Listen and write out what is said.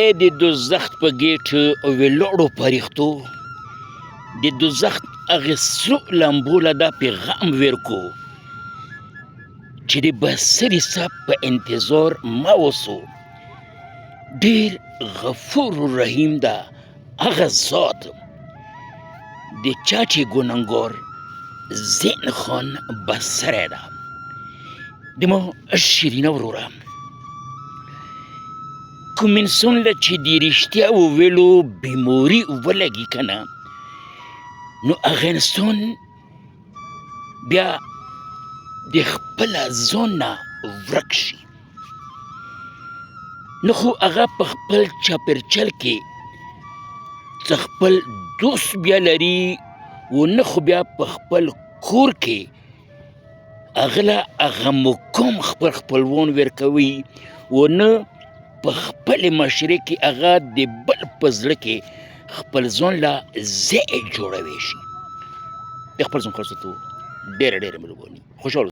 ای د دوزخ په ګیټ ویلوړو پریختو د دوزخ هغې سرو لمبو له دا پیغام ورکو چې د بصري صاحب په انتظار ما اوسو. ډېر غفور رحیم ده هغه ذات د چا چې ګنهګار زین خان بصری ده. د ما شیرینه وروره کوم انسان له چې د رښتیا وویلو بیماري ولګي که نه نو هغه انسان بیا د خپله ځان نه ورک شي. نه خو هغه په خپل چاپېرچل کې څه خپل دوست بیا لري و نه خو بیا په خپل کور کې هغه له هغه مقام خپل خپلوان ورکوي و نه په خپلې معاشرې کې هغه د بل په زړه کې خپل ځان له ځای جوړوي شي. د خپل ځان خلاصېدو ډېره ډېره مهرباني. خوشحاله